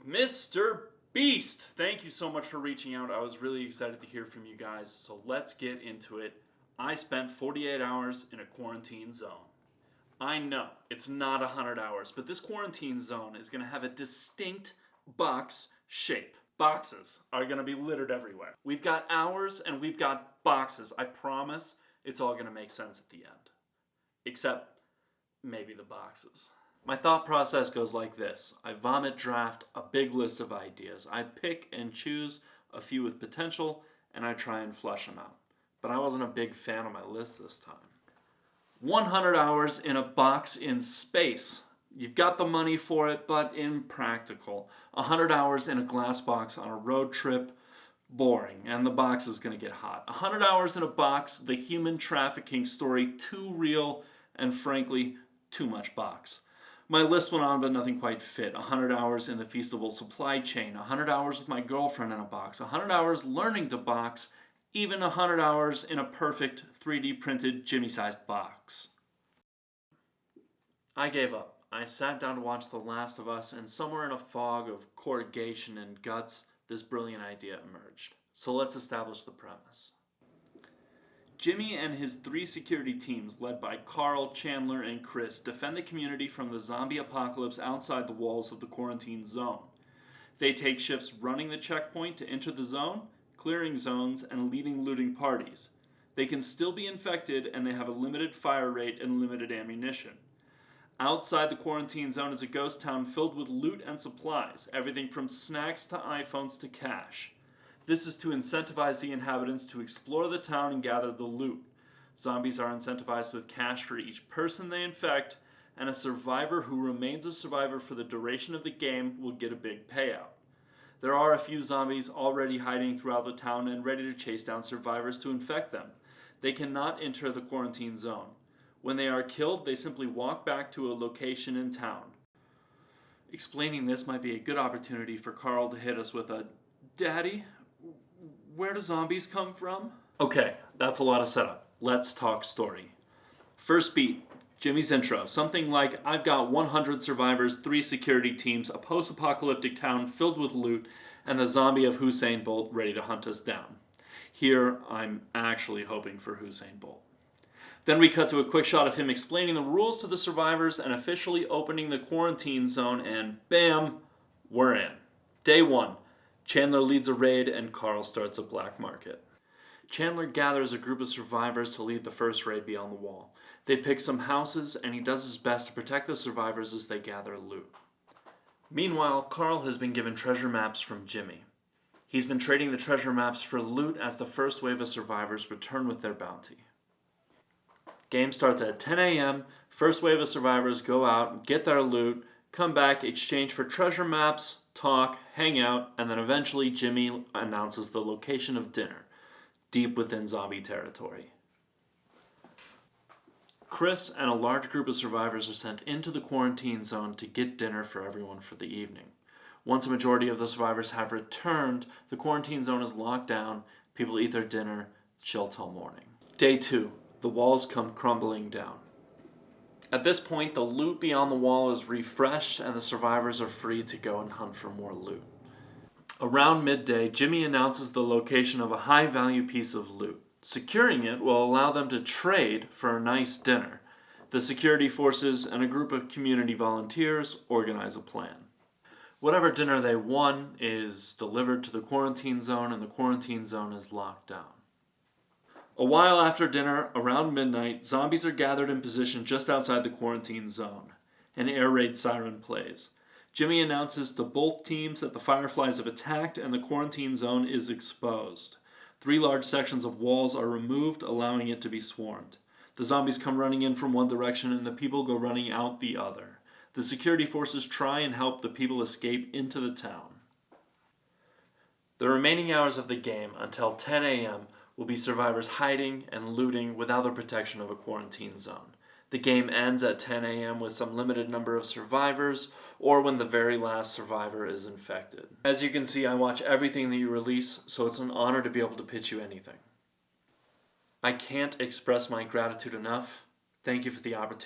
Mr. Beast, thank you so much for reaching out. I was really excited to hear from you guys, so let's get into it. I spent 48 hours in a quarantine zone. I know, it's not 100 hours, but this quarantine zone is going to have a distinct box shape. Boxes are going to be littered everywhere. We've got hours and we've got boxes. I promise it's all going to make sense at the end. Except maybe the boxes. My thought process goes like this. I vomit draft a big list of ideas. I pick and choose a few with potential, and I try and flesh them out. But I wasn't a big fan of my list this time. 100 hours in a box in space. You've got the money for it, but impractical. 100 hours in a glass box on a road trip, boring, and the box is going to get hot. 100 hours in a box, the human trafficking story, too real, and frankly, too much box. My list went on, but nothing quite fit. 100 hours in the feasible supply chain, 100 hours with my girlfriend in a box, 100 hours learning to box, even 100 hours in a perfect 3D printed Jimmy-sized box. I gave up. I sat down to watch The Last of Us, and somewhere in a fog of corrugation and guts, this brilliant idea emerged. So let's establish the premise. Jimmy and his 3 security teams, led by Carl, Chandler, and Chris, defend the community from the zombie apocalypse outside the walls of the quarantine zone. They take shifts running the checkpoint to enter the zone, clearing zones, and leading looting parties. They can still be infected, and they have a limited fire rate and limited ammunition. Outside the quarantine zone is a ghost town filled with loot and supplies, everything from snacks to iPhones to cash. This is to incentivize the inhabitants to explore the town and gather the loot. Zombies are incentivized with cash for each person they infect, and a survivor who remains a survivor for the duration of the game will get a big payout. There are a few zombies already hiding throughout the town and ready to chase down survivors to infect them. They cannot enter the quarantine zone. When they are killed, they simply walk back to a location in town. Explaining this might be a good opportunity for Carl to hit us with a, "Daddy, where do zombies come from?" Okay, that's a lot of setup. Let's talk story. First beat, Jimmy's intro. Something like, I've got 100 survivors, 3 security teams, a post-apocalyptic town filled with loot, and the zombie of Usain Bolt ready to hunt us down. Here, I'm actually hoping for Usain Bolt. Then we cut to a quick shot of him explaining the rules to the survivors and officially opening the quarantine zone, and bam, we're in. Day 1. Chandler leads a raid and Carl starts a black market. Chandler gathers a group of survivors to lead the first raid beyond the wall. They pick some houses and he does his best to protect the survivors as they gather loot. Meanwhile, Carl has been given treasure maps from Jimmy. He's been trading the treasure maps for loot as the first wave of survivors return with their bounty. Game starts at 10 a.m. First wave of survivors go out, get their loot, come back, exchange for treasure maps, talk, hang out, and then eventually Jimmy announces the location of dinner, deep within zombie territory. Chris and a large group of survivors are sent into the quarantine zone to get dinner for everyone for the evening. Once a majority of the survivors have returned, the quarantine zone is locked down, people eat their dinner, chill till morning. Day 2. The walls come crumbling down. At this point, the loot beyond the wall is refreshed and the survivors are free to go and hunt for more loot. Around midday, Jimmy announces the location of a high-value piece of loot. Securing it will allow them to trade for a nice dinner. The security forces and a group of community volunteers organize a plan. Whatever dinner they won is delivered to the quarantine zone, and the quarantine zone is locked down. A while after dinner, around midnight, zombies are gathered in position just outside the quarantine zone. An air raid siren plays. Jimmy announces to both teams that the Fireflies have attacked and the quarantine zone is exposed. 3 large sections of walls are removed, allowing it to be swarmed. The zombies come running in from one direction and the people go running out the other. The security forces try and help the people escape into the town. The remaining hours of the game, until 10 a.m., will be survivors hiding and looting without the protection of a quarantine zone. The game ends at 10 a.m. with some limited number of survivors, or when the very last survivor is infected. As you can see, I watch everything that you release, so it's an honor to be able to pitch you anything. I can't express my gratitude enough. Thank you for the opportunity.